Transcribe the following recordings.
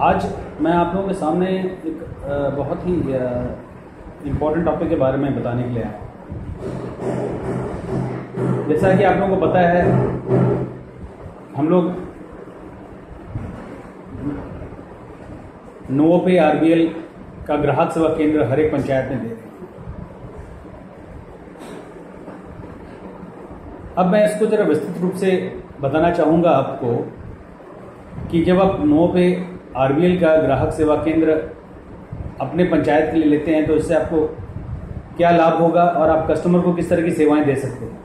आज मैं आप लोगों के सामने एक बहुत ही इम्पोर्टेंट टॉपिक के बारे में बताने के लिए आया। जैसा कि आप लोगों को पता है, हम लोग नोवोपे आरबीएल का ग्राहक सेवा केंद्र हर एक पंचायत में दे रहे हैं। अब मैं इसको जरा विस्तृत रूप से बताना चाहूँगा आपको कि जब आप नोवोपे आरबीएल का ग्राहक सेवा केंद्र अपने पंचायत के लिए लेते हैं तो इससे आपको क्या लाभ होगा और आप कस्टमर को किस तरह की सेवाएं दे सकते हैं।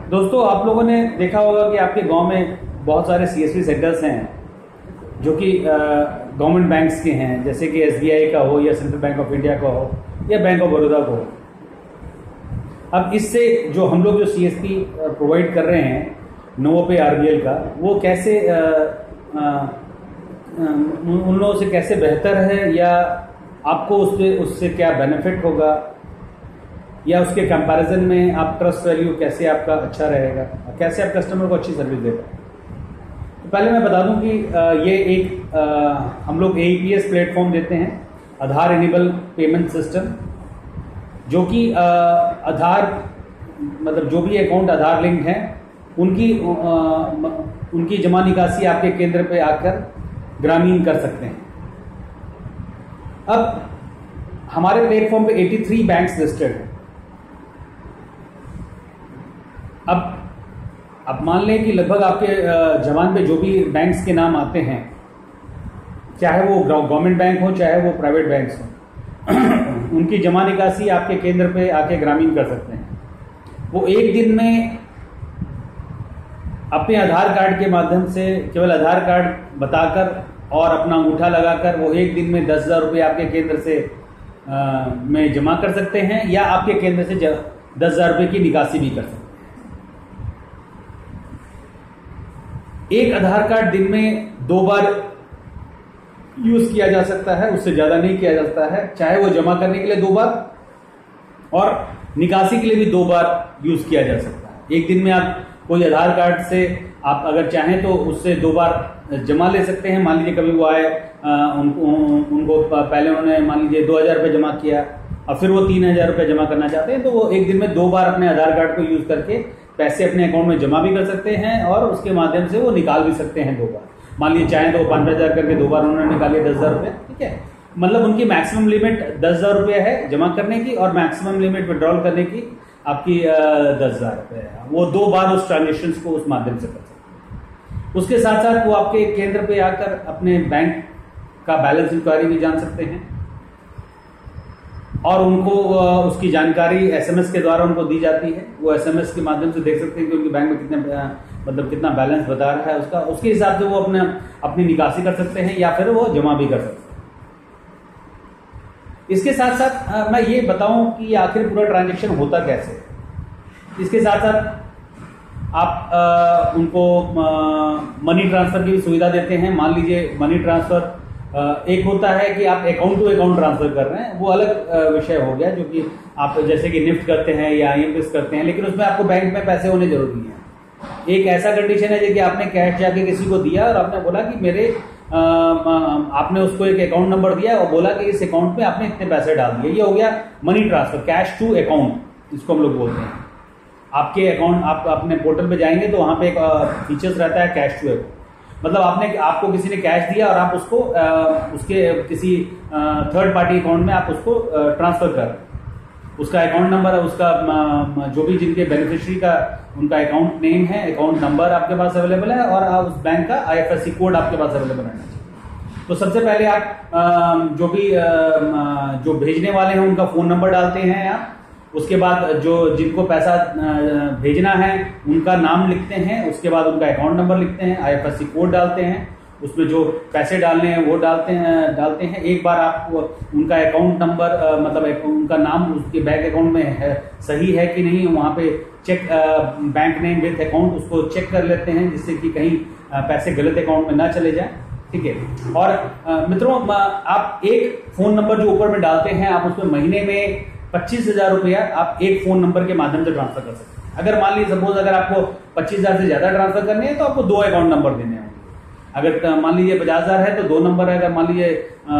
दोस्तों, आप लोगों ने देखा होगा कि आपके गांव में बहुत सारे सीएसपी सेंटर्स हैं जो कि गवर्नमेंट बैंक्स के हैं, जैसे कि एसबीआई का हो या सेंट्रल बैंक ऑफ इंडिया का हो या बैंक ऑफ बड़ौदा का हो। अब इससे जो हम लोग जो सीएसपी प्रोवाइड कर रहे हैं नोवोपे आरबीएल का, वो कैसे उन लोगों से कैसे बेहतर है, या आपको उससे क्या बेनिफिट होगा, या उसके कंपैरिजन में आप ट्रस्ट वैल्यू कैसे आपका अच्छा रहेगा, कैसे आप कस्टमर को अच्छी सर्विस दे पाए। तो पहले मैं बता दूं कि ये एक हम लोग AEPS प्लेटफॉर्म देते हैं, आधार इनेबल पेमेंट सिस्टम, जो कि आधार मतलब जो भी अकाउंट आधार लिंक है उनकी जमा निकासी आपके केंद्र पे आकर ग्रामीण कर सकते हैं। अब हमारे प्लेटफॉर्म पे 83 बैंक्स लिस्टेड हैं। अब मान लें कि लगभग आपके जबान पे जो भी बैंक्स के नाम आते हैं, चाहे वो गवर्नमेंट बैंक हो चाहे वो प्राइवेट बैंक्स हो, उनकी जमा निकासी आपके केंद्र पे आके ग्रामीण कर सकते हैं। वो एक दिन में अपने आधार कार्ड के माध्यम से केवल आधार कार्ड बताकर और अपना अंगूठा लगाकर वो एक दिन में 10,000 रुपये आपके केंद्र से में जमा कर सकते हैं, या आपके केंद्र से 10,000 रुपये की निकासी भी कर सकते हैं। एक आधार कार्ड दिन में 2 बार यूज किया जा सकता है, उससे ज्यादा नहीं किया जा सकता है, चाहे वो जमा करने के लिए 2 बार और निकासी के लिए भी 2 बार यूज किया जा सकता है। एक दिन में आप कोई आधार कार्ड से आप अगर चाहें तो उससे 2 बार जमा ले सकते हैं। मान लीजिए कभी वो आए, उनको पहले उन्होंने मान लीजिए 2,000 रुपये जमा किया और फिर वो 3,000 रुपये जमा करना चाहते हैं, तो वो एक दिन में 2 बार अपने आधार कार्ड को यूज करके पैसे अपने अकाउंट में जमा भी कर सकते हैं और उसके माध्यम से वो निकाल भी सकते हैं 2 बार। मान लीजिए चाहें तो 5,000 करके 2 बार उन्होंने निकाले 10,000 रुपये, ठीक है। मतलब उनकी मैक्सिमम लिमिट 10,000 रुपये है जमा करने की और मैक्सिमम लिमिट विड्रॉल करने की आपकी 10,000 रुपये है। वो 2 बार उस ट्रांजेक्शन को उस माध्यम से कर सकते हैं। उसके साथ साथ वो आपके केंद्र पे आकर अपने बैंक का बैलेंस इंक्वायरी भी जान सकते हैं और उनको उसकी जानकारी SMS के द्वारा उनको दी जाती है। वो SMS के माध्यम से देख सकते हैं कि उनके बैंक में कितना बैलेंस बता रहा है उसके हिसाब से वो अपनी निकासी कर सकते हैं या फिर वो जमा भी कर सकते हैं। इसके साथ साथ मैं ये बताऊं कि आखिर पूरा ट्रांजैक्शन होता कैसे है। इसके साथ साथ आप उनको मनी ट्रांसफर की भी सुविधा देते हैं। मान लीजिए मनी ट्रांसफर एक होता है कि आप अकाउंट टू अकाउंट ट्रांसफर कर रहे हैं, वो अलग विषय हो गया, जो कि आप जैसे कि निफ्ट करते हैं या IMPS करते हैं, लेकिन उसमें आपको बैंक में पैसे होने जरूरी है। एक ऐसा कंडीशन है कि आपने कैश जाके किसी को दिया और आपने बोला कि मेरे आपने उसको एक अकाउंट नंबर दिया और बोला कि इस अकाउंट में आपने इतने पैसे डाल दिए। ये हो गया money transfer, cash to account, इसको हम लोग बोलते हैं। आपके अकाउंट आप अपने पोर्टल पे जाएंगे तो वहां पे एक फीचर्स रहता है कैश टू अकाउंट। मतलब आपको किसी ने कैश दिया और आप उसको उसके किसी थर्ड पार्टी अकाउंट में आप उसको ट्रांसफर कर, उसका अकाउंट नंबर, उसका जो भी जिनके बेनिफिशियरी का उनका अकाउंट नेम है, अकाउंट नंबर आपके पास अवेलेबल है और उस बैंक का IFSC कोड आपके पास अवेलेबल रहना चाहिए। तो सबसे पहले आप जो भेजने वाले हैं उनका फोन नंबर डालते हैं आप। उसके बाद जिनको पैसा भेजना है उनका नाम लिखते हैं, उसके बाद उनका अकाउंट नंबर लिखते हैं, IFSC कोड डालते हैं, उसमें जो पैसे डालने हैं वो डालते हैं। एक बार आप उनका अकाउंट नंबर मतलब उनका नाम उसके बैंक अकाउंट में है सही है कि नहीं, वहां पे cheque bank name with account उसको चेक कर लेते हैं, जिससे कि कहीं पैसे गलत अकाउंट में ना चले जाए, ठीक है। और मित्रों, आप एक फोन नंबर जो ऊपर में डालते हैं, आप उसमें महीने में 25,000 रुपया आप एक फोन नंबर के माध्यम से ट्रांसफर कर सकते हैं। अगर मान लीजिए सपोज अगर आपको 25,000 से ज्यादा ट्रांसफर करने हैं तो आपको 2 अकाउंट नंबर देने होंगे। अगर मान लीजिए 50,000 है तो 2 नंबर है, अगर मान लीजिए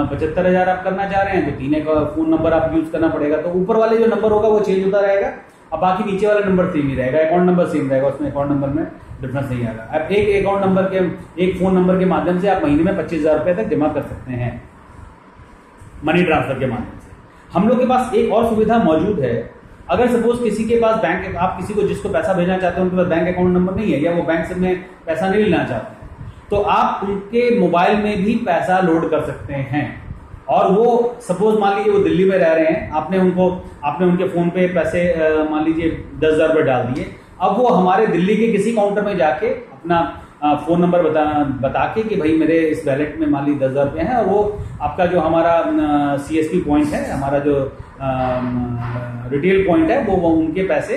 75,000 आप करना चाह रहे हैं तो 3 फोन नंबर आप यूज करना पड़ेगा। तो ऊपर वाले जो नंबर होगा वो चेंज होता रहेगा, अब बाकी नीचे वाला नंबर सेम ही रहेगा, अकाउंट नंबर सेम रहेगा, उसमें अकाउंट नंबर में डिफरेंस नहीं आएगा। अब एक अकाउंट नंबर के एक फोन नंबर के माध्यम से आप महीने में 25,000 रुपए तक जमा कर सकते हैं मनी ट्रांसफर के माध्यम से। हम लोग के पास एक और सुविधा मौजूद है, अगर सपोज किसी के पास बैंक, आप किसी को जिसको पैसा भेजना चाहते हैं उनके पास बैंक अकाउंट नंबर नहीं है या वो बैंक से में पैसा नहीं लेना चाहते हैं, तो आप उनके मोबाइल में भी पैसा लोड कर सकते हैं। और वो सपोज मान लीजिए वो दिल्ली में रह रहे हैं, आपने उनके फोन पे पैसे मान लीजिए 10,000 रुपए डाल दिए, अब वो हमारे दिल्ली के किसी काउंटर में जाके अपना फोन नंबर बता के कि भाई मेरे इस वैलेट में मान लीजिए 10,000 रुपए हैं, और वो आपका जो हमारा CSP पॉइंट है, हमारा जो रिटेल पॉइंट है, वो उनके पैसे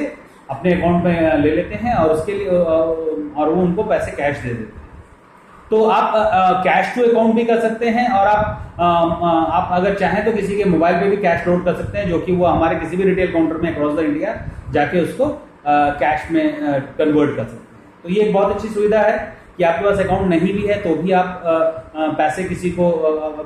अपने अकाउंट में ले लेते हैं और उसके लिए और वो उनको पैसे कैश दे देते हैं। तो आप कैश टू अकाउंट भी कर सकते हैं, और आप अगर चाहें तो किसी के मोबाइल पे भी कैश लोड कर सकते हैं, जो कि वो हमारे किसी भी रिटेल काउंटर में अक्रॉस द इंडिया जाके उसको कैश में कन्वर्ट कर सकते हैं। तो ये एक बहुत अच्छी सुविधा है कि आपके पास अकाउंट नहीं भी है तो भी आप पैसे किसी को,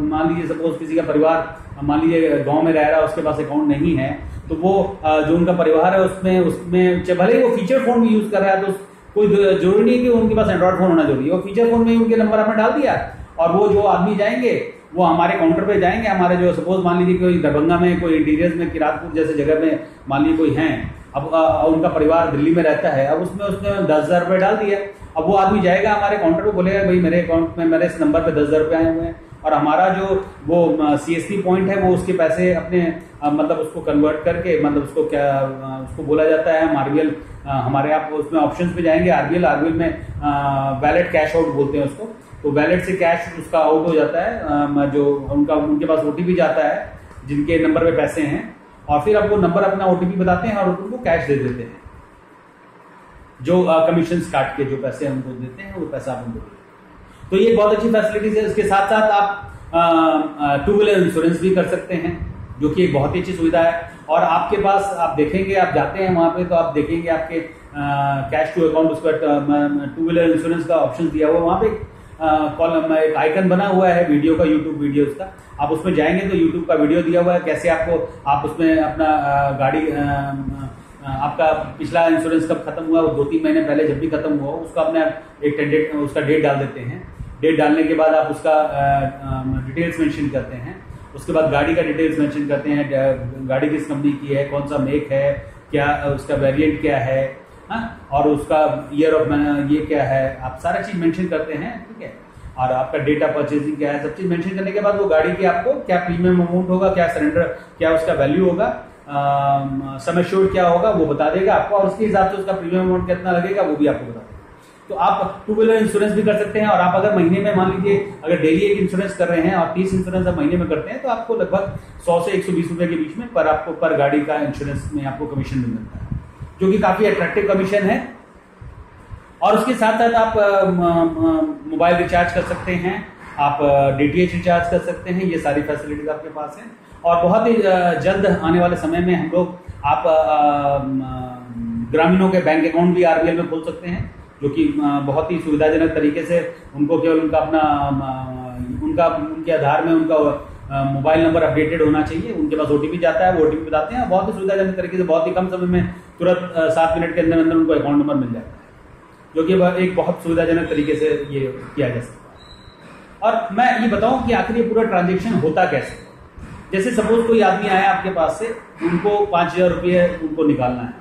मान लीजिए सपोज किसी का परिवार मान लीजिए गांव में रह रहा है, उसके पास अकाउंट नहीं है, तो वो जो उनका परिवार है उसमें भले ही वो फीचर फोन भी यूज कर रहा है तो कोई जरूरी नहीं कि उनके पास एंड्रॉइड फोन होना जरूरी है, वो फीचर फोन में ही उनके नंबर आपने डाल दिया, और वो जो आदमी जाएंगे वो हमारे काउंटर पे जाएंगे, हमारे जो सपोज मान लीजिए कोई दरभंगा में, कोई इंटीरियर्स में, किरातपुर जैसे जगह में मान लीजिए कोई है, अब उनका परिवार दिल्ली में रहता है, अब उसने 10,000 रुपए डाल दिया, अब वो आदमी जाएगा हमारे काउंटर पे, बोलेगा भाई मेरे अकाउंट में मेरे इस नंबर पे 10,000 रुपए आए हुए हैं, और हमारा जो वो CSP पॉइंट है वो उसके पैसे अपने मतलब उसको कन्वर्ट करके, मतलब उसको बोला जाता है RBL, हमारे आप उसमें ऑप्शंस पे जाएंगे, RBL में वैलेट कैश आउट बोलते हैं उसको, तो वैलेट से कैश उसका आउट हो जाता है, जो उनके पास OTP जाता है जिनके नंबर पे पैसे हैं, और फिर आप वो नंबर अपना OTP बताते हैं और उनको कैश दे देते हैं, जो कमीशन काट के जो पैसे उनको देते हैं वो पैसा आप उनको देते हैं। तो ये बहुत अच्छी फैसिलिटीज है। इसके साथ साथ आप 2 व्हीलर इंश्योरेंस भी कर सकते हैं, जो कि एक बहुत ही अच्छी सुविधा है। और आपके पास आप देखेंगे, आप जाते हैं वहां पे तो आप देखेंगे आपके कैश टू अकाउंट उस पर 2 व्हीलर इंश्योरेंस का ऑप्शन दिया हुआ, वहां पे कॉलम एक आइकन बना हुआ है वीडियो का, यूट्यूब वीडियोस का, आप उसमें जाएंगे तो यूट्यूब का वीडियो दिया हुआ है कैसे आप उसमें अपना गाड़ी आपका पिछला इंश्योरेंस कब खत्म हुआ, वो 2-3 महीने पहले जब भी खत्म हुआ उसका अपने एक उसका डेट डाल देते हैं। डेट डालने के बाद आप उसका डिटेल्स मेंशन करते हैं, उसके बाद गाड़ी का डिटेल्स मेंशन करते हैं, गाड़ी किस कंपनी की है, कौन सा मेक है, क्या उसका वेरिएंट क्या है, और उसका ईयर ऑफ ये क्या है, आप सारा चीज मेंशन करते हैं, ठीक है। और आपका डेटा परचेजिंग क्या है, सब चीज मेंशन करने के बाद वो गाड़ी की आपको क्या प्रीमियम अमाउंट होगा, क्या सरेंडर, क्या उसका वैल्यू होगा, सम एश्योर्ड क्या होगा वो बता देगा आपको, और उसके हिसाब से उसका प्रीमियम अमाउंट कितना लगेगा वो भी आपको बता देगा। तो आप 2 व्हीलर इंश्योरेंस भी कर सकते हैं, और आप अगर महीने में मान लीजिए अगर डेली एक इंश्योरेंस कर रहे हैं और 30 इंश्योरेंस आप महीने में करते हैं तो आपको लगभग 100 से 120 रुपए के बीच में पर गाड़ी का इंश्योरेंस में आपको कमीशन भी मिलता है, जो कि काफी अट्रैक्टिव कमीशन है। और उसके साथ साथ आप मोबाइल रिचार्ज कर सकते हैं, आप DTH रिचार्ज कर सकते हैं, ये सारी फैसिलिटीज आपके पास है। और बहुत ही जल्द आने वाले समय में हम लोग आप ग्रामीणों के बैंक अकाउंट भी RBL में खोल सकते हैं, जो कि बहुत ही सुविधाजनक तरीके से उनको केवल उनका अपना उनके आधार में उनका मोबाइल नंबर अपडेटेड होना चाहिए, उनके पास OTP जाता है, वो OTP बताते हैं, बहुत ही सुविधाजनक तरीके से बहुत ही कम समय में तुरंत 7 मिनट के अंदर अंदर उनको अकाउंट नंबर मिल जाता है, जो कि एक बहुत सुविधाजनक तरीके से ये किया जा सकता है। और मैं ये बताऊं कि आखिर ये पूरा ट्रांजेक्शन होता कैसे। जैसे सपोज कोई आदमी आया आपके पास से, उनको 5,000 रुपये उनको निकालना है,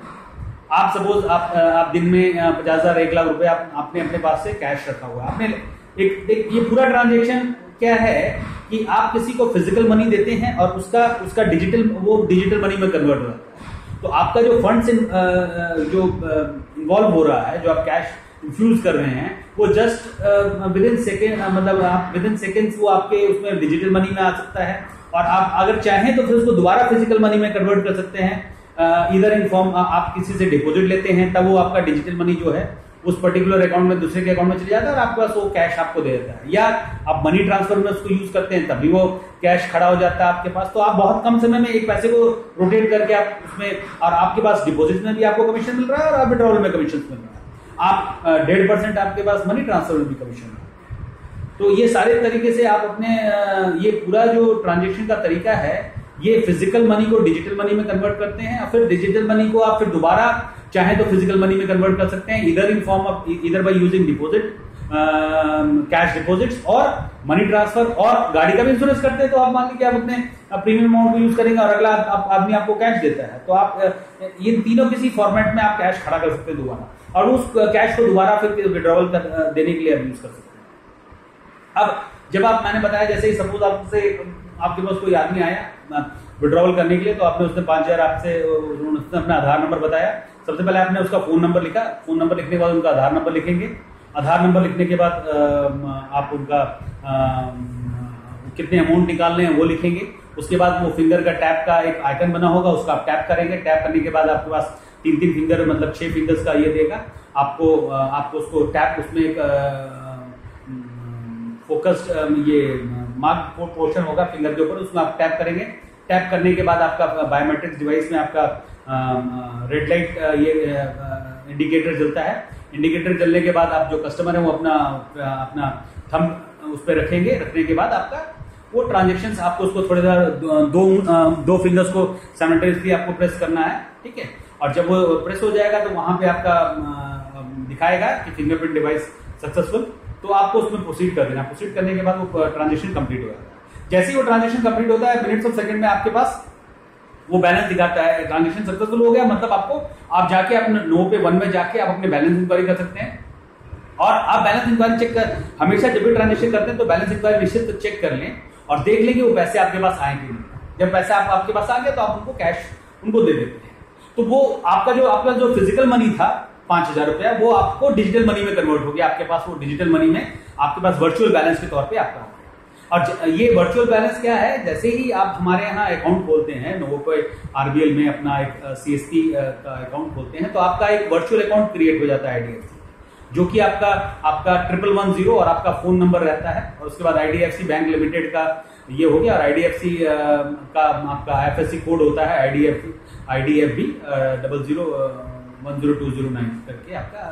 आप सपोज आप दिन में 50,000 1 लाख रुपए आपने अपने पास से कैश रखा हुआ है, आपने ये पूरा ट्रांजेक्शन क्या है कि आप किसी को फिजिकल मनी देते हैं और उसका डिजिटल मनी में कन्वर्ट हो जाता है। तो आपका जो फंड्स जो इन्वॉल्व हो रहा है, जो आप कैश इन्फ्यूज कर रहे हैं, वो जस्ट विद इन सेकेंड, मतलब आप विद इन सेकेंड्स वो आपके उसमें डिजिटल मनी में आ सकता है, और आप अगर चाहें तो फिर उसको दोबारा फिजिकल मनी में कन्वर्ट कर सकते हैं। इधर इन फॉर्म आप किसी से डिपॉजिट लेते हैं, तब वो आपका डिजिटल मनी जो है उस पर्टिकुलर अकाउंट में दूसरे के अकाउंट में चले जाता है और आपके पास वो कैश आपको दे देता है। या आप मनी ट्रांसफर में उसको यूज करते हैं तभी वो कैश खड़ा हो जाता है आपके पास। तो आप बहुत कम समय में एक पैसे को रोटेट करके आप उसमें, और आपके पास डिपॉजिट में भी आपको कमीशन मिल रहा है और आप विड्रॉल में कमीशन मिल रहा है। आप 1.5% आपके पास मनी ट्रांसफर में भी कमीशन है। तो ये सारे तरीके से आप अपने ये पूरा जो ट्रांजेक्शन का तरीका है, ये फिजिकल मनी को डिजिटल मनी में कन्वर्ट करते हैं और फिर डिजिटल मनी को आप फिर दोबारा चाहे तो फिजिकल मनी में कन्वर्ट कर सकते हैं, इधर इन फॉर्म ऑफ इधर by using deposit, cash deposits और मनी ट्रांसफर। और गाड़ी का भी इंश्योरेंस करते हैं तो आप मान लीजिए आप अपने प्रीमियम अमाउंट को यूज करेंगे और अगला आदमी आपको कैश देता है, तो आप ये तीनों किसी फॉर्मेट में आप कैश खड़ा कर सकते हैं दोबारा, और उस कैश को दोबारा फिर विड्रॉवल देने के लिए आप यूज कर सकते हैं। अब जब आप, मैंने बताया जैसे ही सपोज आपके पास कोई आदमी आया विड्रॉवल करने के लिए, तो आपने उसने 5,000 आपसे, उसने अपना आधार नंबर बताया। सबसे पहले आपने उसका फोन नंबर लिखा, फोन नंबर लिखने के बाद उनका आधार नंबर लिखेंगे। आधार नंबर लिखने के बाद आप उनका कितने अमाउंट निकालने हैं वो लिखेंगे। उसके बाद वो फिंगर का टैप का एक आइकन बना होगा, उसका आप टैप करेंगे। टैप करने के बाद आपके पास 3 फिंगर, मतलब 6 फिंगर्स का ये देगा आपको उसको टैप, उसमें एक फोकस्ड ये मार्क पोर्शन होगा फिंगर के ऊपर, उसमें आप टैप करेंगे। टैप करने के बाद आपका बायोमेट्रिक्स डिवाइस में आपका रेड लाइट ये इंडिकेटर जलता है। इंडिकेटर जलने के बाद आप जो कस्टमर है वो अपना थंब उस पर रखेंगे। रखने के बाद आपका वो ट्रांजेक्शन, आपको उसको थोड़ी देर दो फिंगर्स को साइमल्टेनियसली आपको प्रेस करना है, ठीक है। और जब वो प्रेस हो जाएगा तो वहां पे आपका दिखाएगा कि फिंगरप्रिंट डिवाइस सक्सेसफुल, तो आपको उसमें प्रोसीड कर देना। प्रोसीड करने के बाद वो ट्रांजेक्शन कंप्लीट हो जाएगा। जैसे ही वो ट्रांजेक्शन कंप्लीट होता है, मिनट्स ऑफ सेकंड में आपके पास वो बैलेंस दिखाता है, ट्रांजेक्शन सक्सेसफुल हो गया। मतलब आप जाके अपने नो पे 1 में जाके आप अपने बैलेंस इंक्वायरी कर सकते हैं। और आप बैलेंस इंक्वायरी चेक कर, हमेशा जब भी ट्रांजेक्शन करते हैं तो बैलेंस इंक्वायरी निश्चित चेक कर लें और देख लें कि वो पैसे आपके पास आए कि नहीं। जब पैसे आपके पास आ गए तो आप उनको कैश उनको दे देते हैं। तो वो आपका जो फिजिकल मनी था 5,000 रुपया, वो आपको डिजिटल मनी में कन्वर्ट हो गया। आपके पास वो डिजिटल मनी में आपके पास वर्चुअल बैलेंस के तौर पे आपका हो गया। और ये वर्चुअल बैलेंस क्या है, जैसे ही आप हमारे यहाँ अकाउंट खोलते हैं, नोवो पे आरबीएल में अपना एक सीएसपी का अकाउंट खोलते हैं, तो आपका एक वर्चुअल अकाउंट क्रिएट हो जाता है आईडीएफसी, जो कि आपका 1110 और आपका फोन नंबर रहता है। और उसके बाद आईडीएफसी बैंक लिमिटेड का ये हो गया, और आईडीएफसी का आपका आईएफएससी कोड होता है IDFB 00100209 करके आपका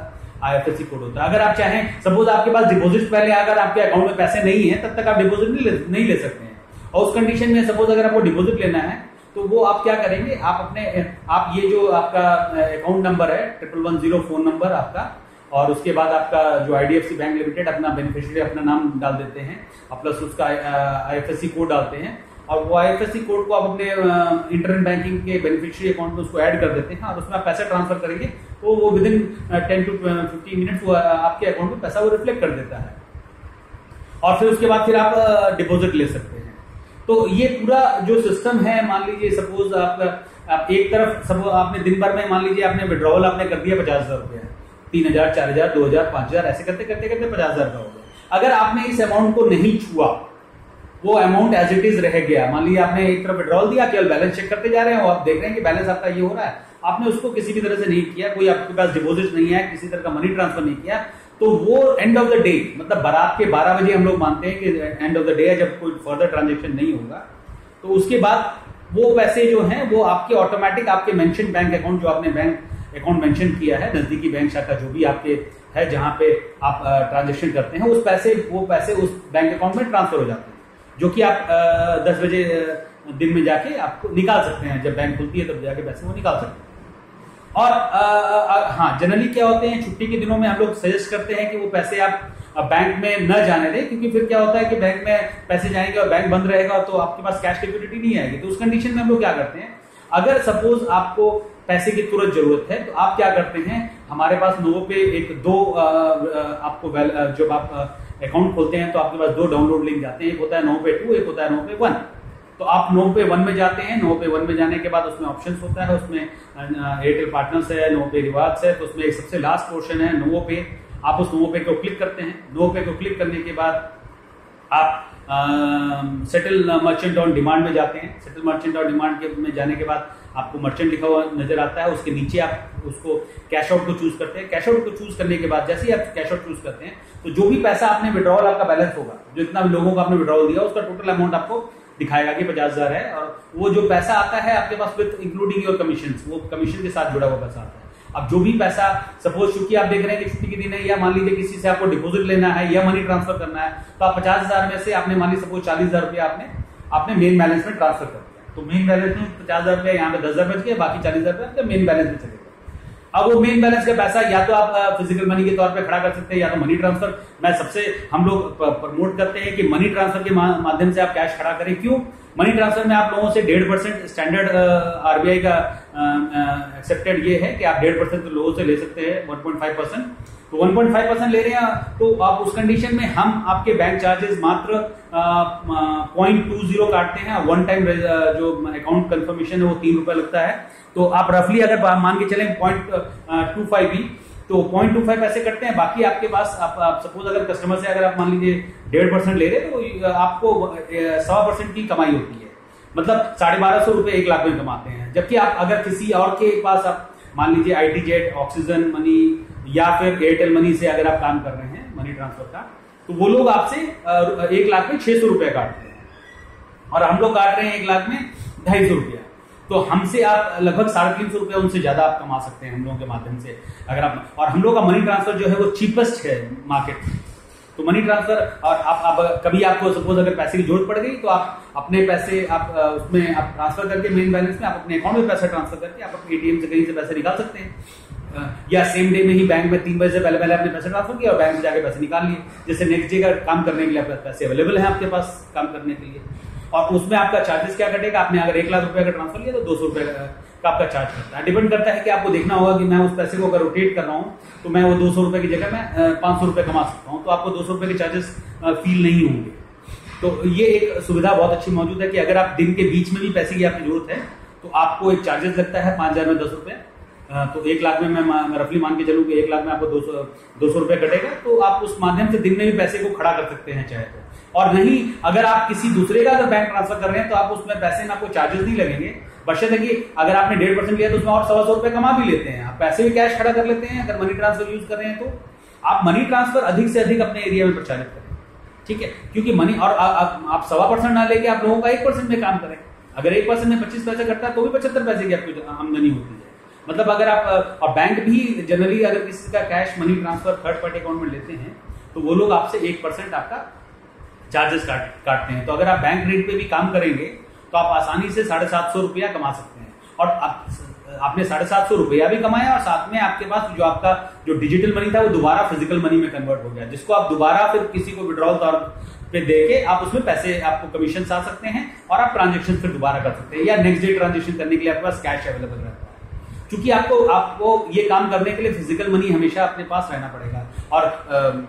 आईएफएससी कोड होता है। अगर आप चाहें, सपोज आपके पास डिपॉजिट पहले अगर आपके अकाउंट में पैसे नहीं है, तब तक आप डिपॉजिट नहीं ले सकते हैं। और उस कंडीशन में सपोज अगर आपको डिपॉजिट लेना है तो वो आप क्या करेंगे, आप ये जो आपका अकाउंट नंबर है 1110 फोन नंबर आपका, और उसके बाद आपका जो आईडीएफसी बैंक लिमिटेड अपना बेनिफिशियरी अपना नाम डाल देते हैं और प्लस उसका आईएफएससी कोड डालते हैं। और वो आईएफएससी कोड को आप अपने इंटरनेट बैंकिंग के बेनिफिशियरी अकाउंट में उसको ऐड कर देते हैं और उसमें आप पैसे ट्रांसफर करेंगे तो वो विद इन 10 to 15 मिनट्स आपके अकाउंट में पैसा वो रिफ्लेक्ट कर देता है। और फिर उसके बाद फिर आप डिपॉजिट ले सकते हैं। तो ये पूरा जो सिस्टम है, मान लीजिए सपोज आप एक तरफ सपोज आपने दिन भर में मान लीजिए आपने विड्रॉवल आपने कर दिया 50,000 रुपया, 3,000, 4,000, 2,000, 5,000 ऐसे करते 50,000 का हो गया। अगर आपने इस अमाउंट को नहीं छुआ, वो अमाउंट एज इट इज रह गया, मान लीजिए आपने एक तरफ विड्रॉल दिया, केवल बैलेंस चेक करते जा रहे हैं और आप देख रहे हैं कि बैलेंस आपका ये हो रहा है, आपने उसको किसी भी तरह से नहीं किया, कोई आपके पास डिपॉजिट नहीं है, किसी तरह का मनी ट्रांसफर नहीं किया, तो वो एंड ऑफ द डे, मतलब बारात के 12 बजे हम लोग मानते हैं कि एंड ऑफ द डे है, जब कोई फर्दर ट्रांजेक्शन नहीं होगा, तो उसके बाद वो पैसे जो हैं वो आपके ऑटोमेटिक आपके मेंशन बैंक अकाउंट, जो आपने बैंक अकाउंट मेंशन किया है, नजदीकी बैंक शाखा जो भी आपके है जहां पे आप ट्रांजेक्शन करते हैं, वो पैसे उस बैंक अकाउंट में ट्रांसफर हो जाते हैं, जो कि आप 10 बजे दिन में जाके आपको निकाल सकते हैं। जब बैंक खुलती है तब जाके पैसे वो निकाल सकते हैं। और हाँ, जनरली क्या होते हैं, छुट्टी के दिनों में हम लोग सजेस्ट करते हैं कि वो पैसे आप बैंक में न जाने दें, क्योंकि फिर क्या होता है कि बैंक में पैसे जाएंगे और बैंक बंद रहेगा तो आपके पास कैश लिक्विडिटी नहीं आएगी। तो उस कंडीशन में हम लोग क्या करते हैं, अगर सपोज आपको पैसे की तुरंत जरूरत है तो आप क्या करते हैं, हमारे पास नोवो पे आपको जब आप अकाउंट खोलते हैं तो आपके पास 2 डाउनलोड लिंक जाते हैं, एक होता है नोवो पे 2, एक होता है नोवो पे 1। तो आप नोवो पे 1 में जाते हैं, नोवो पे 1 में जाने के बाद उसमें ऑप्शंस होता है, उसमें एयरटेल पार्टनर्स है, नोवो पे रिवार्ड्स है, तो उसमें एक सबसे लास्ट पोर्शन है नोवो पे। आप उस नोवो पे को क्लिक करते हैं। नोवो पे को क्लिक करने के बाद आप सेटल मर्चेंट ऑन डिमांड में जाते हैं। सेटल मर्चेंट ऑन डिमांड में जाने के बाद आपको मर्चेंट लिखा हुआ नजर आता है, उसके नीचे आप उसको कैश आउट को चूज करते हैं। कैश आउट को चूज करने के बाद जैसे ही आप कैश आउट चूज करते हैं तो जो भी पैसा आपने विड्रॉल, आपका बैलेंस होगा, जो इतना भी लोगों को आपने विड्रॉल दिया उसका टोटल अमाउंट आपको दिखाएगा कि 50,000 है, और वो जो पैसा आता है आपके पास विद इंक्लूडिंग योर कमीशन, वो कमीशन के साथ जुड़ा हुआ पैसा आता है। अब जो भी पैसा, सपोज चूंकि आप देख रहे हैं कि छुट्टी के दिन है, या मान लीजिए किसी से आपको डिपॉजिट लेना है या मनी ट्रांसफर करना है, तो आप 50,000 में से आपने मान लीजिए सपोज 40,000 रुपया आपने मेन बैलेंस में ट्रांसफर कर दिया, तो मेन बैलेंस में 50,000 रुपया यहाँ पे 10,000 बच गए, बाकी 40,000 रुपया आपके मेन बैलेंस में चलेगा। अब वो मेन बैलेंस का पैसा या तो आप फिजिकल मनी के तौर पे खड़ा कर सकते हैं या तो मनी ट्रांसफर। मैं सबसे हम लोग प्रमोट करते हैं कि मनी ट्रांसफर के माध्यम से आप कैश खड़ा करें। क्यों? मनी ट्रांसफर में आप लोगों से 1.5% स्टैंडर्ड आरबीआई का एक्सेप्टेड ये है कि आप 1.5% लोगों से ले सकते हैं 1.5%, तो 1.5% ले रहे हैं तो आप उस कंडीशन में हम आपके बैंक चार्जेस मात्र 0.20 काटते हैं। वन टाइम जो अकाउंट कंफर्मेशन है वो 3 रुपए लगता है, तो आप रफली अगर मान के चलें 0.25 भी, तो 0.25 पैसे कटते हैं। बाकी आपके पास आप सपोज अगर कस्टमर से अगर आप मान लीजिए 1.5% ले रहे तो आपको 1.25% की कमाई होती है, मतलब 1250 रुपए 1 लाख में कमाते हैं। जबकि आप अगर किसी और के पास आप मान लीजिए आईटी जेट, ऑक्सीजन मनी या फिर एयरटेल मनी से अगर आप काम कर रहे हैं मनी ट्रांसफर का, तो वो लोग आपसे 1 लाख में 600 रुपए काटते हैं और हम लोग काट रहे हैं 1 लाख में 250 रुपया। तो हमसे आप लगभग 350 रुपया उनसे ज्यादा आप कमा सकते हैं हम लोगों के माध्यम से अगर आप, और हम लोग का मनी ट्रांसफर जो है वो चीपेस्ट है मार्केट में। तो मनी ट्रांसफर, और आप कभी आपको सपोज अगर पैसे की जरूरत पड़ गई तो आप अपने पैसे उसमें आप ट्रांसफर करके मेन बैलेंस में आप अपने अकाउंट में पैसा ट्रांसफर करके आप अपने एटीएम से कहीं से पैसे निकाल सकते हैं, या सेम डे में ही बैंक में 3 बजे से पहले अपने पैसे ट्रांसफर किया और बैंक से जाके पैसे निकाल लिए। जैसे नेक्स्ट डे का काम करने के लिए पैसे अवेलेबल है आपके पास काम करने के लिए, और उसमें आपका चार्जेस क्या कटेगा, आपने अगर 1 लाख रुपए का ट्रांसफर लिया तो 200 रुपए का आपका चार्ज करता है। डिपेंड करता है कि आपको देखना होगा कि मैं उस पैसे को अगर रोटेट कर रहा हूं तो मैं वो 200 रुपए की जगह में 500 रुपए कमा सकता हूं, तो आपको 200 रुपए के चार्जेस फील नहीं होंगे। तो ये एक सुविधा बहुत अच्छी मौजूद है कि अगर आप दिन के बीच में भी पैसे की आपकी जरूरत है तो आपको एक चार्जेस लगता है 5,000 में 10 रुपए, तो 1 लाख में मैं रफली मान के चलूं कि 1 लाख में आपको 200 रुपए कटेगा, तो आप उस माध्यम से दिन में भी पैसे को खड़ा कर सकते हैं चाहे तो। और नहीं, अगर आप किसी दूसरे का अगर बैंक ट्रांसफर कर रहे हैं तो आप उसमें पैसे में आपको चार्जेस नहीं लगेंगे, बशर्ते कि अगर आपने 1.5% लिया तो उसमें और 125 रुपए कमा भी लेते हैं, आप पैसे भी कैश खड़ा कर लेते हैं अगर मनी ट्रांसफर यूज कर रहे हैं। तो आप मनी ट्रांसफर अधिक से अधिक अपने एरिया में प्रचारित करें, ठीक है, क्योंकि मनी, और आप 1.25% ना लेके आप लोगों का 1% में काम करें। अगर 1% में 25 पैसे कटता है तो भी 75 पैसे की आपकी आमदनी होती है। मतलब अगर आप, और बैंक भी जनरली अगर किसी का cash money transfer third party account में लेते हैं तो वो लोग आपसे 1% आपका चार्जेस काटते हैं। तो अगर आप बैंक रेट पे भी काम करेंगे तो आप आसानी से 750 रुपया कमा सकते हैं, और आपने 750 रुपया भी कमाया और साथ में आपके पास जो आपका जो डिजिटल मनी था वो दोबारा फिजिकल मनी में कन्वर्ट हो गया, जिसको आप दोबारा फिर किसी को विड्रॉल तौर पे देके आप उसमें पैसे, आपको कमीशन आ सकते हैं और आप ट्रांजेक्शन फिर दोबारा कर सकते हैं, या नेक्स्ट डे ट्रांजेक्शन करने के लिए आपके पास कैश अवेलेबल रहता है। क्योंकि आपको ये काम करने के लिए फिजिकल मनी हमेशा अपने पास रहना पड़ेगा, और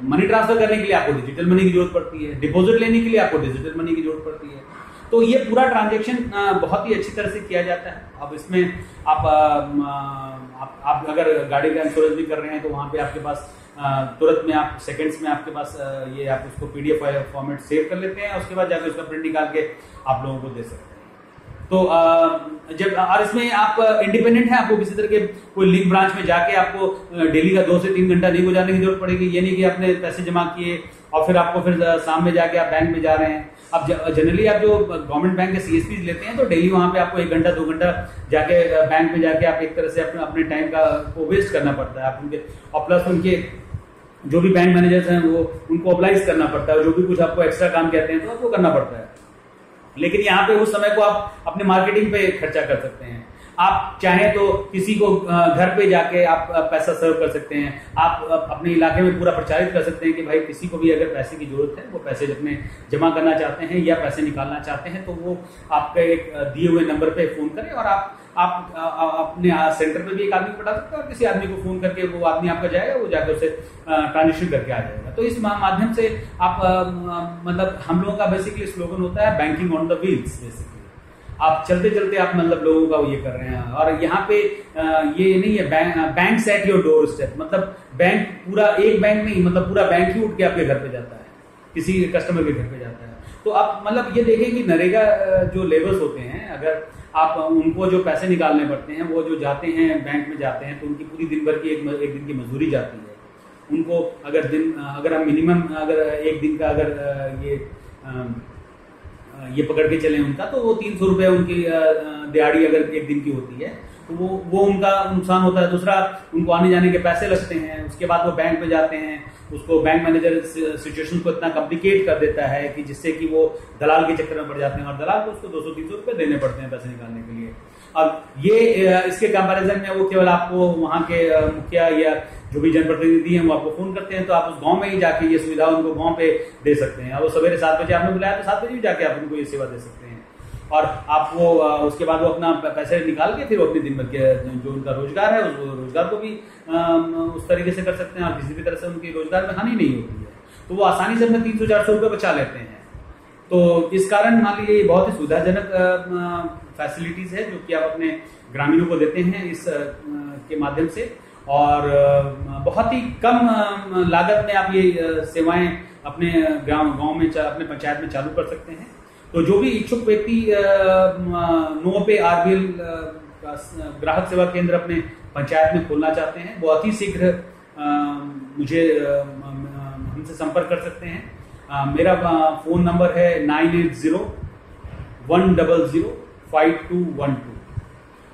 मनी ट्रांसफर करने के लिए आपको डिजिटल मनी की जरूरत पड़ती है, डिपॉजिट लेने के लिए आपको डिजिटल मनी की जरूरत पड़ती है। तो ये पूरा ट्रांजैक्शन बहुत ही अच्छी तरह से किया जाता है। अब इसमें आप अगर गाड़ी का इंश्योरेंस भी कर रहे हैं तो वहां पे आपके पास तुरंत में आप सेकंड्स में आपके पास ये आप उसको पीडीएफ फॉर्मेट सेव कर लेते हैं, उसके बाद जाकर उसका प्रिंट निकाल के आप लोगों को दे सकते हैं। तो जब, और इसमें आप इंडिपेंडेंट है, आपको किसी तरह के कोई लिंक ब्रांच में जाके आपको डेली का 2 से 3 घंटा नहीं गुजारने की जरूरत पड़ेगी। ये नहीं कि आपने पैसे जमा किए और फिर आपको फिर शाम में जाके आप बैंक में जा रहे हैं। अब जनरली आप जो गवर्नमेंट बैंक के सीएसपी लेते हैं तो डेली वहां पे आपको 1 घंटा 2 घंटा जाके बैंक में जाके आप एक तरह से अपने टाइम का को वेस्ट करना पड़ता है आप उनके, और प्लस उनके जो भी बैंक मैनेजर्स हैं वो उनको अप्लाइज करना पड़ता है, जो भी कुछ आपको एक्स्ट्रा काम कहते हैं तो आपको करना पड़ता है। लेकिन यहाँ पे उस समय को आप अपने मार्केटिंग पे खर्चा कर सकते हैं। आप चाहें तो किसी को घर पे जाके आप पैसा सर्व कर सकते हैं, आप अपने इलाके में पूरा प्रचारित कर सकते हैं कि भाई किसी को भी अगर पैसे की जरूरत है, वो पैसे अपने जमा करना चाहते हैं या पैसे निकालना चाहते हैं, तो वो आपके एक दिए हुए नंबर पे फोन करें और आप अपने सेंटर पे भी एक आदमी पठा सकते हैं और किसी आदमी को फोन करके वो आदमी आपका जाएगा, वो जाकर उसे ट्रांजेक्शन करके आ जाएगा। तो इस माध्यम से आप मतलब हम लोगों का बेसिकली स्लोगन होता है banking on the wheels. Basically आप चलते चलते आप मतलब लोगों का ये कर रहे हैं, और यहाँ पे ये नहीं है bank at your door step, मतलब बैंक पूरा एक बैंक नहीं, मतलब पूरा बैंक ही उठ के आपके घर पे जाता है, किसी कस्टमर के घर पे जाता है। तो आप मतलब ये देखें कि नरेगा जो लेबर्स होते हैं, अगर आप उनको जो पैसे निकालने पड़ते हैं, वो जो जाते हैं बैंक में जाते हैं, तो उनकी पूरी दिन भर की एक दिन की मजदूरी जाती है। उनको अगर हम मिनिमम अगर एक दिन का अगर ये पकड़ के चलें उनका, तो वो 300 रुपये उनकी दिहाड़ी अगर एक दिन की होती है, तो वो उनका नुकसान होता है। दूसरा, उनको आने जाने के पैसे लगते हैं, उसके बाद वो बैंक में जाते हैं, उसको बैंक मैनेजर सिचुएशन को इतना कॉम्प्लिकेट कर देता है कि जिससे कि वो दलाल के चक्कर में पड़ जाते हैं, और दलाल को उसको 200-300 रुपये देने पड़ते हैं पैसे निकालने के लिए। अब ये इसके कंपैरिजन में वो केवल आपको वहाँ के मुखिया या जो भी जनप्रतिनिधि हैं वो आपको फोन करते हैं, तो आप उस गांव में ही जाके ये सुविधा उनको गांव पे दे सकते हैं। अब वो सवेरे 7 बजे आपने बुलाया तो 7 बजे भी जाके आप उनको ये सेवा दे सकते हैं, और आप वो उसके बाद वो अपना पैसे निकाल के फिर वो अपने दिन भर के जो उनका रोजगार है उस रोजगार को भी उस तरीके से कर सकते हैं, और किसी भी तरह से उनकी रोजगार में हानि नहीं होती है, तो वो आसानी से अपने 300-400 रुपये बचा लेते हैं। तो इस कारण मान लीजिए बहुत ही सुविधाजनक फैसिलिटीज है जो कि आप अपने ग्रामीणों को देते हैं इस के माध्यम से, और बहुत ही कम लागत में आप ये सेवाएं अपने गांव में अपने पंचायत में चालू कर सकते हैं। तो जो भी इच्छुक व्यक्ति नो पे आरबीएल ग्राहक सेवा केंद्र अपने पंचायत में खोलना चाहते हैं, वो अति शीघ्र मुझे हमसे संपर्क कर सकते हैं। मेरा फोन नंबर है 9801005212,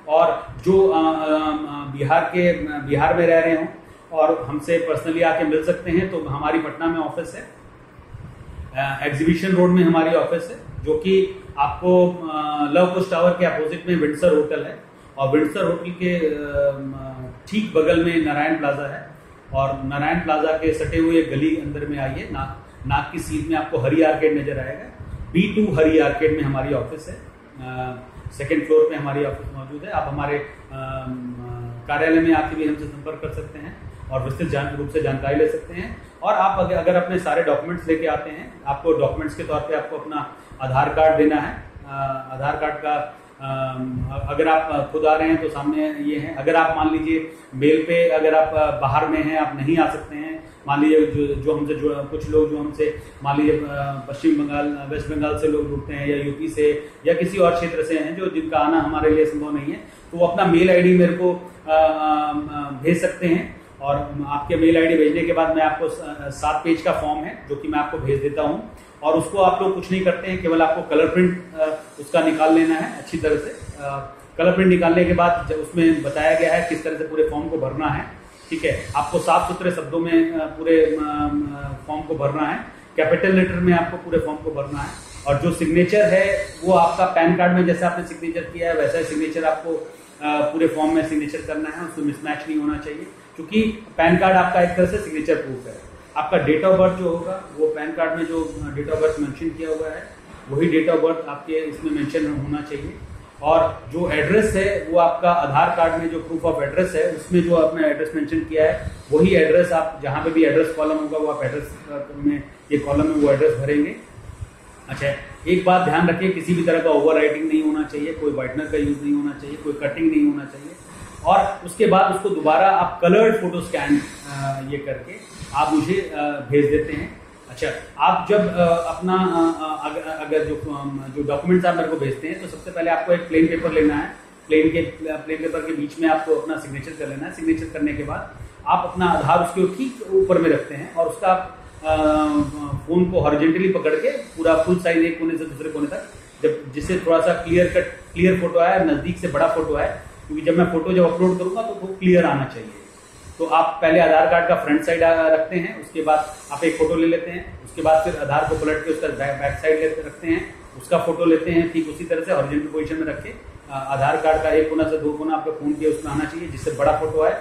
और जो बिहार में रह रहे हों और हमसे पर्सनली आके मिल सकते हैं, तो हमारी पटना में ऑफिस है, एग्जीबिशन रोड में हमारी ऑफिस है, जो कि आपको लव कुश टावर के अपोजिट में विंडसर होटल है, और विंडसर होटल के ठीक बगल में नारायण प्लाजा है, और नारायण प्लाजा के सटे हुए गली अंदर में आइए, नाक की सीट में आपको हरी आर्केड नजर आएगा, B2 हरी आर्केड में हमारी ऑफिस है, 2nd फ्लोर पे हमारी ऑफिस मौजूद है। आप हमारे कार्यालय में आके भी हमसे संपर्क कर सकते हैं और विस्तृत रूप से जानकारी ले सकते हैं। और आप अगर अपने सारे डॉक्यूमेंट्स लेके आते हैं, आपको डॉक्यूमेंट्स के तौर पे आपको अपना आधार कार्ड देना है। आधार कार्ड का अगर आप खुद आ रहे हैं तो सामने ये है, अगर आप मान लीजिए मेल पे अगर आप बाहर में हैं, आप नहीं आ सकते हैं, मान लीजिए जो हमसे कुछ लोग जो हमसे मान लीजिए पश्चिम बंगाल वेस्ट बंगाल से लोग जुड़ते हैं, या यूपी से या किसी और क्षेत्र से हैं जो जिनका आना हमारे लिए संभव नहीं है, तो वो अपना मेल आईडी मेरे को भेज सकते हैं, और आपके मेल आईडी भेजने के बाद मैं आपको 7 पेज का फॉर्म है जो कि मैं आपको भेज देता हूं, और उसको आप लोग कुछ नहीं करते हैं, केवल आपको कलर प्रिंट उसका निकाल लेना है अच्छी तरह से। कलर प्रिंट निकालने के बाद उसमें बताया गया है किस तरह से पूरे फॉर्म को भरना है, ठीक है। आपको साफ सुथरे शब्दों में पूरे फॉर्म को भरना है, कैपिटल लेटर में आपको पूरे फॉर्म को भरना है, और जो सिग्नेचर है वो आपका पैन कार्ड में जैसे आपने सिग्नेचर किया है वैसा ही सिग्नेचर आपको पूरे फॉर्म में सिग्नेचर करना है, उसमें मिसमैच नहीं होना चाहिए, क्योंकि पैन कार्ड आपका एक तरह से सिग्नेचर प्रूफ है। आपका डेट ऑफ बर्थ जो होगा वो पैन कार्ड में जो डेट ऑफ बर्थ मेंशन किया हुआ है वही डेट ऑफ बर्थ आपके इसमें मेंशन होना चाहिए, और जो एड्रेस है वो आपका आधार कार्ड में जो प्रूफ ऑफ एड्रेस है उसमें जो आपने एड्रेस मेंशन किया है वही एड्रेस आप जहां पे भी एड्रेस कॉलम होगा वो आप एड्रेस में ये कॉलम में वो एड्रेस भरेंगे। अच्छा, एक बात ध्यान रखिए, किसी भी तरह का ओवर राइटिंग नहीं होना चाहिए, कोई व्हाइटनर का यूज नहीं होना चाहिए, कोई कटिंग नहीं होना चाहिए, और उसके बाद उसको दोबारा आप कलर्ड फोटो स्कैन ये करके आप मुझे भेज देते हैं। अच्छा, आप जब अपना अगर जो डॉक्यूमेंट्स आप मेरे को भेजते हैं तो सबसे पहले आपको एक प्लेन पेपर लेना है, प्लेन पेपर के बीच में आपको अपना सिग्नेचर कर लेना है। सिग्नेचर करने के बाद आप अपना आधार उसके ठीक ऊपर में रखते हैं, और उसका फोन को हॉरिजॉन्टली पकड़ के पूरा फुल साइज एक कोने से दूसरे कोने तक, जब जिससे थोड़ा सा क्लियर फोटो आए, नजदीक से बड़ा फोटो आए, क्योंकि जब मैं फोटो जब अपलोड करूंगा तो वो क्लियर आना चाहिए। तो आप पहले आधार कार्ड का फ्रंट साइड रखते हैं, उसके बाद आप एक फोटो ले लेते हैं, उसके बाद फिर आधार को पलट के उसका बैक साइड रखते हैं, उसका फोटो लेते हैं, ठीक उसी तरह से हॉरिजॉन्टल पोजीशन में रख के आधार कार्ड का एक कोना से 2 कोना आपका फोन के उसमें आना चाहिए जिससे बड़ा फोटो आए।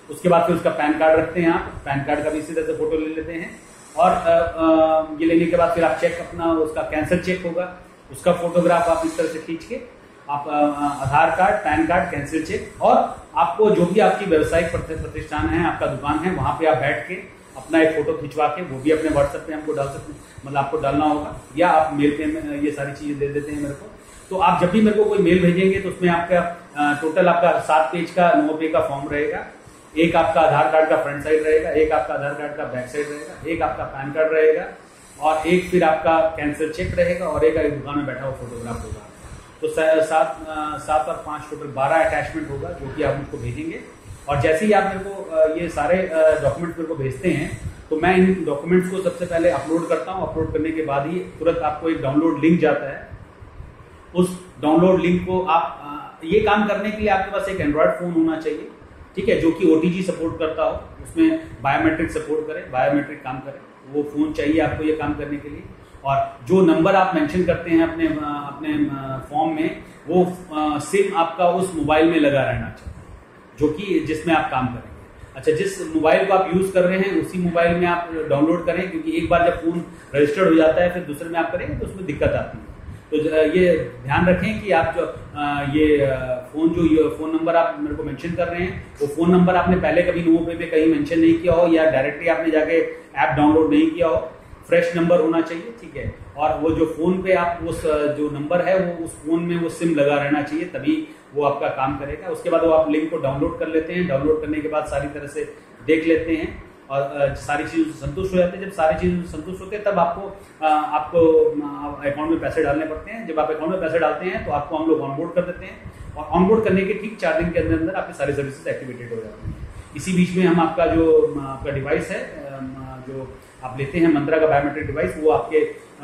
उसके बाद फिर उसका पैन कार्ड रखते हैं, आप पैन कार्ड का भी इसी तरह से फोटो ले लेते हैं, और ये लेने के बाद फिर आप चेक अपना उसका कैंसर चेक होगा, उसका फोटोग्राफ आप इस तरह से खींच के आप Aadhaar card, PAN card, cancel cheque, और आपको जो भी आपकी व्यवसायिक प्रतिष्ठान है, आपका दुकान है, वहां पे आप बैठ के अपना एक फोटो खिंचवा के वो भी अपने व्हाट्सएप पे हमको डाल सकते हैं, मतलब आपको डालना होगा, या आप मेल पे ये सारी चीजें दे देते हैं मेरे को। तो आप जब भी मेरे को कोई मेल भेजेंगे तो उसमें आपका टोटल आपका 7 पेज का नो पे का फॉर्म रहेगा, एक आपका आधार कार्ड का फ्रंट साइड रहेगा, एक आपका आधार कार्ड का बैक साइड रहेगा, एक आपका पैन कार्ड रहेगा, और एक फिर आपका कैंसर चेक रहेगा, और एक दुकान में बैठा हुआ फोटोग्राफ होगा। तो 7 और 5 टोटल 12 अटैचमेंट होगा जो कि आप मुझको भेजेंगे। और जैसे ही आप मेरे को ये सारे डॉक्यूमेंट्स मेरे को भेजते हैं तो मैं इन डॉक्यूमेंट्स को सबसे पहले अपलोड करता हूँ। अपलोड करने के बाद ही तुरंत आपको एक डाउनलोड लिंक जाता है। उस डाउनलोड लिंक को आप ये काम करने के लिए आपके पास एक एंड्रॉयड फोन होना चाहिए, ठीक है, जो कि OTG सपोर्ट करता हो, उसमें बायोमेट्रिक सपोर्ट करे, बायोमेट्रिक काम करे, वो फोन चाहिए आपको ये काम करने के लिए। और जो नंबर आप मेंशन करते हैं अपने फॉर्म में, वो सिम आपका उस मोबाइल में लगा रहना चाहिए जो कि जिसमें आप काम करेंगे। अच्छा, जिस मोबाइल को आप यूज कर रहे हैं उसी मोबाइल में आप डाउनलोड करें, क्योंकि एक बार जब फोन रजिस्टर्ड हो जाता है फिर दूसरे में आप करेंगे तो उसमें दिक्कत आती है। तो ये ध्यान रखें कि आप जो फोन नंबर आप मेरे को मेंशन कर रहे हैं, वो फोन नंबर आपने पहले कभी नोट पे कहीं मेंशन नहीं किया हो या डायरेक्टली आपने जाके ऐप डाउनलोड नहीं किया हो, फ्रेश नंबर होना चाहिए, ठीक है। और वो जो फोन पे आप उस जो नंबर है वो उस फोन में वो सिम लगा रहना चाहिए, तभी वो आपका काम करेगा। उसके बाद वो आप लिंक को डाउनलोड कर लेते हैं। डाउनलोड करने के बाद सारी तरह से देख लेते हैं और सारी चीज़ों से संतुष्ट हो जाते हैं। जब सारी चीज़ों से संतुष्ट होते हैं तब आपको अकाउंट में पैसे डालने पड़ते हैं। जब आप अकाउंट में पैसे डालते हैं तो आपको हम लोग ऑनबोर्ड कर देते हैं और ऑनबोर्ड करने के ठीक 4 दिन के अंदर अंदर आपकी सारी सर्विसेज एक्टिवेटेड हो जाती हैं। इसी बीच में हम आपका जो आपका डिवाइस है जो आप लेते हैं मंत्रा का बायोमेट्रिक डिवाइस, वो आपके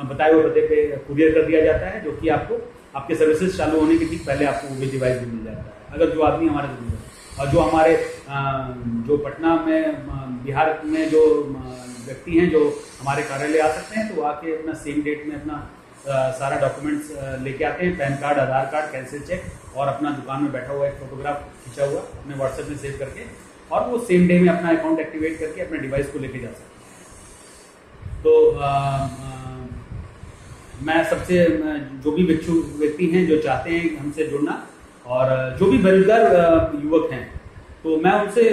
बताए हुए पते पे कुरियर कर दिया जाता है, जो कि आपको आपके सर्विसेज चालू होने के ठीक पहले आपको वो भी डिवाइस भी मिल जाता है, अगर जो आदमी हमारे दूर है। और जो हमारे जो पटना में बिहार में जो व्यक्ति हैं जो हमारे कार्यालय आ सकते हैं, तो आके अपना सेम डेट में अपना सारा डॉक्यूमेंट्स लेके आते हैं, पैन कार्ड, आधार कार्ड, कैंसिल चेक और अपना दुकान में बैठा हुआ एक फोटोग्राफ खींचा हुआ अपने व्हाट्सएप में सेव करके, और वो सेम डे में अपना अकाउंट एक्टिवेट करके अपने डिवाइस को लेके जा सकते हैं। तो मैं सबसे जो भी व्यक्ति हैं जो चाहते हैं हमसे जुड़ना और जो भी बेरोजगार युवक हैं, तो मैं उनसे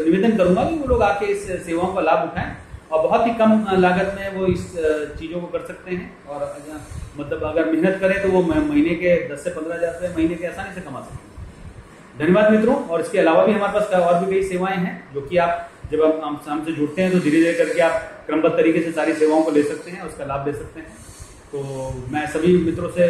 निवेदन करूंगा कि वो लोग आके इस सेवाओं का लाभ उठाएं और बहुत ही कम लागत में वो इस चीज़ों को कर सकते हैं। और मतलब अगर मेहनत करें तो वो महीने के 10 से 15 हज़ार रुपये महीने के आसानी से कमा सकते हैं। धन्यवाद मित्रों। और इसके अलावा भी हमारे पास और भी कई सेवाएं हैं जो कि आप जब हम हमसे जुड़ते हैं तो धीरे धीरे करके आप क्रमबद्ध तरीके से सारी सेवाओं को ले सकते हैं, उसका लाभ ले सकते हैं। तो मैं सभी मित्रों से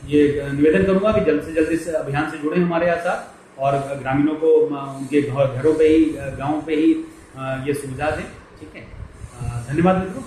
ये निवेदन करूंगा कि जल्द से जल्द इस अभियान से जुड़े हमारे यहाँ साथ और ग्रामीणों को उनके घरों पे ही, गाँव पे ही ये सुविधा दें। ठीक है, धन्यवाद मित्रों।